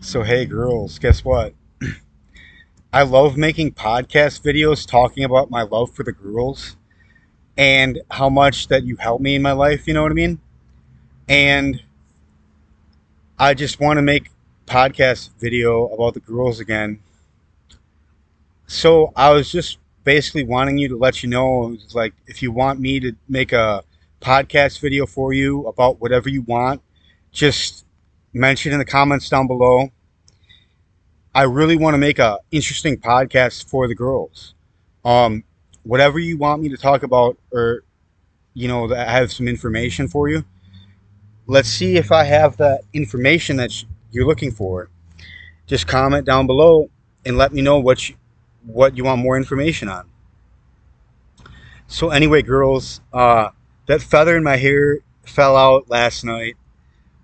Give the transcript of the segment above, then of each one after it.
So, hey girls, guess what? I love making podcast videos talking about my love for the girls and how much that you helped me in my life, you know what I mean? And I just want to make podcast video about the girls again. So, I was just basically wanting you to let you know like if you want me to make a podcast video for you about whatever you want, just mention in the comments down below. I really want to make a interesting podcast for the girls. Um, Whatever you want me to talk about, or that I have some information for you. Let's see if I have that information that you're looking for. Just comment down below and let me know what you want more information on. So anyway, girls, that feather in my hair fell out last night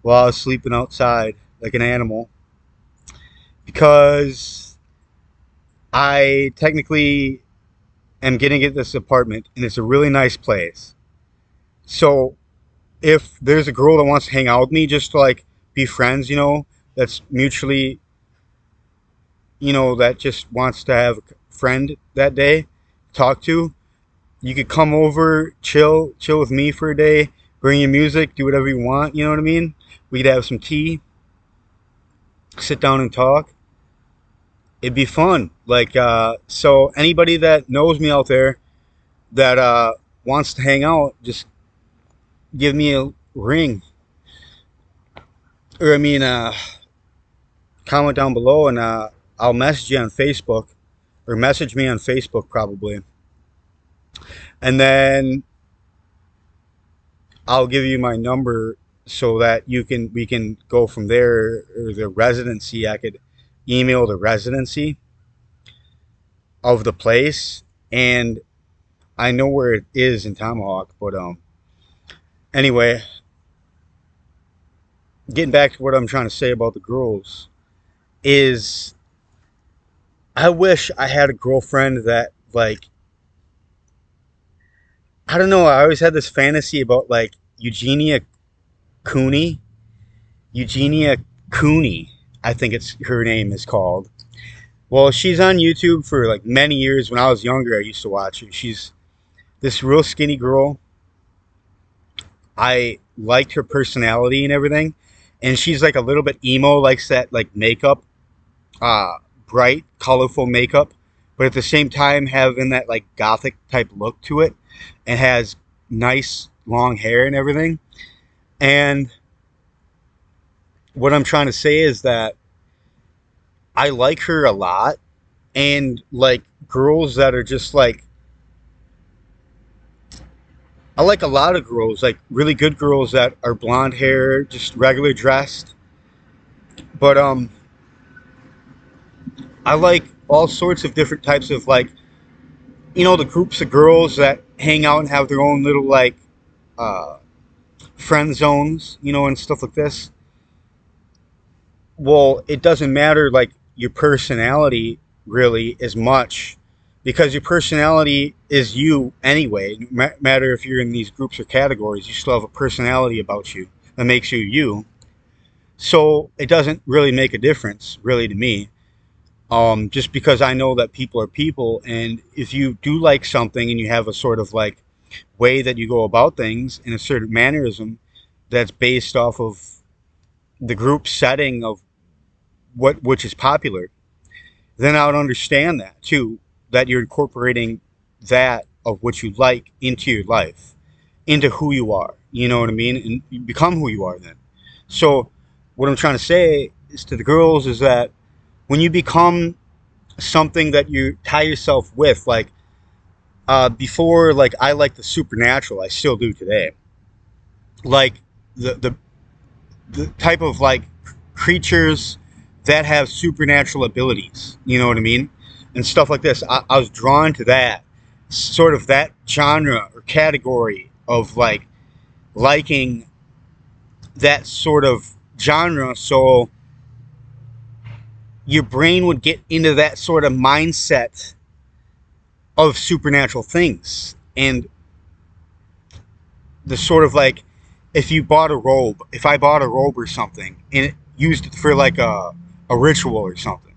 while I was sleeping outside like an animal because I technically am getting at this apartment and it's a really nice place. So if there's a girl that wants to hang out with me just to like be friends, that's mutually, that just wants to have a friend that day, talk to, you could come over, chill with me for a day, bring your music, do whatever you want, you know what I mean? We could have some tea, sit down and talk. It'd be fun. So anybody that knows me out there that wants to hang out, just give me a ring. Or, comment down below and I'll message you on Facebook or message me on Facebook probably. And then I'll give you my number so that we can go from there. Or the residency, I could email the residency of the place, and I know where it is in Tomahawk. But anyway, getting back to what I'm trying to say about the girls is I wish I had a girlfriend that like I don't know. I always had this fantasy about like Cooney. Eugenia Cooney, I think it's her name is called. Well, she's on YouTube for like many years. When I was younger, I used to watch her. She's this real skinny girl. I liked her personality and everything. And she's like a little bit emo, likes that like makeup, uh, bright, colorful makeup, but at the same time having that like gothic type look to it, and has nice long hair and everything. And what I'm trying to say is that I like her a lot, and like girls that are just like I like a lot of girls, like really good girls that are blonde hair, just regular dressed. But I like all sorts of different types of like the groups of girls that hang out and have their own little like uh, friend zones, and stuff like this. Well, it doesn't matter like your personality really as much because your personality is you anyway. Matter if you're in these groups or categories, you still have a personality about you that makes you you. So it doesn't really make a difference really to me. Just because I know that people are people, and if you do like something and you have a sort of like way that you go about things in a certain mannerism that's based off of the group setting of which is popular, then I would understand that too, that you're incorporating that of what you like into your life, into who you are. You know what I mean? And you become who you are then. So what I'm trying to say is to the girls is that when you become something that you tie yourself with, like before, like I like the supernatural, I still do today. Like the the the type of like creatures that have supernatural abilities. You know what I mean? And stuff like this. I was drawn to that sort of that genre or category of like liking that sort of genre. So your brain would get into that sort of mindset of supernatural things. And the sort of like if I bought a robe or something and it used it for like a a ritual or something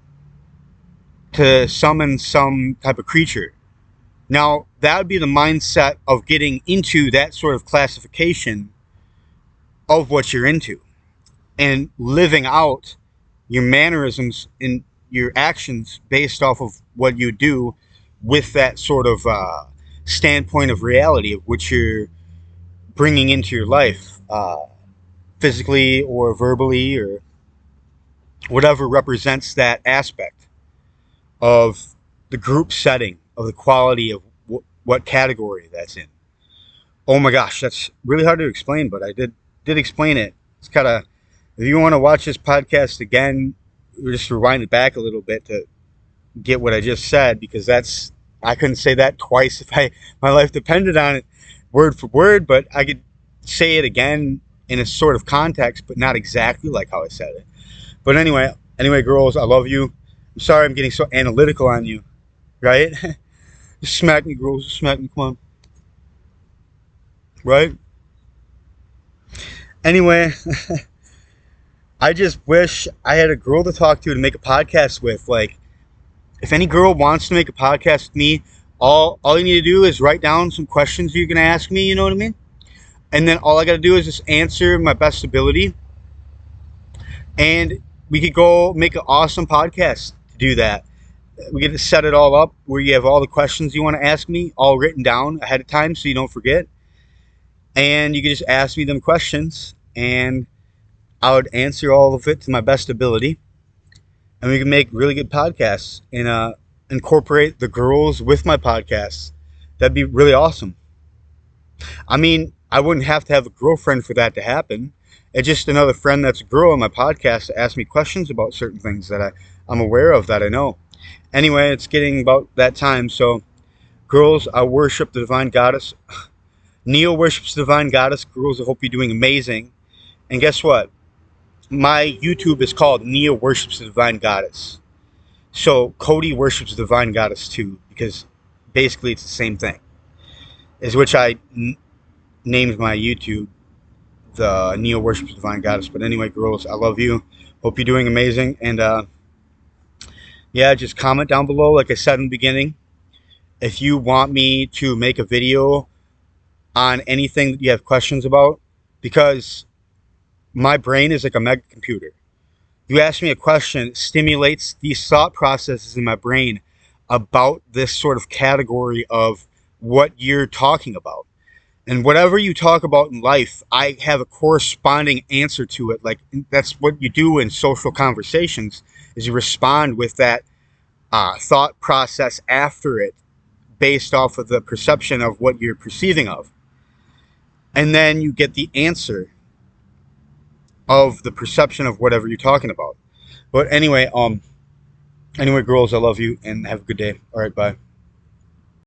to summon some type of creature. Now, that would be the mindset of getting into that sort of classification of what you're into and living out your mannerisms and your actions based off of what you do with that sort of standpoint of reality of which you're bringing into your life, physically or verbally or whatever represents that aspect of the group setting, of the quality of what category that's in. Oh my gosh, that's really hard to explain, but I did explain it. It's kind of, if you want to watch this podcast again, just rewind it back a little bit to get what I just said, because I couldn't say that twice if my life depended on it word for word, but I could say it again in a sort of context, but not exactly like how I said it. But anyway, girls, I love you. I'm sorry I'm getting so analytical on you, right? Just smack me, girls. Just smack me. Come on. Right? Anyway, I just wish I had a girl to talk to make a podcast with. Like, if any girl wants to make a podcast with me, all you need to do is write down some questions you're going to ask me, you know what I mean? And then all I got to do is just answer my best ability. And we could go make an awesome podcast to do that. We get to set it all up where you have all the questions you want to ask me all written down ahead of time so you don't forget. And you can just ask me them questions and I would answer all of it to my best ability. And we can make really good podcasts and incorporate the girls with my podcasts. That'd be really awesome. I mean, I wouldn't have to have a girlfriend for that to happen. It's just another friend that's a girl on my podcast to ask me questions about certain things that I'm aware of, that I know. Anyway, it's getting about that time. So, girls, I worship the Divine Goddess. Neo worships the Divine Goddess. Girls, I hope you're doing amazing. And guess what? My YouTube is called Neo Worships the Divine Goddess. So, Cody worships the Divine Goddess too, because basically it's the same thing. Is which I named my YouTube the Neo Worships the Divine Goddess. But anyway, girls, I love you. Hope you're doing amazing. And yeah, just comment down below, like I said in the beginning, if you want me to make a video on anything that you have questions about, because my brain is like a mega computer. You ask me a question, it stimulates these thought processes in my brain about this sort of category of what you're talking about. And whatever you talk about in life, I have a corresponding answer to it. Like, that's what you do in social conversations, is you respond with that thought process after it based off of the perception of what you're perceiving of. And then you get the answer of the perception of whatever you're talking about. But anyway, girls, I love you and have a good day. All right, bye.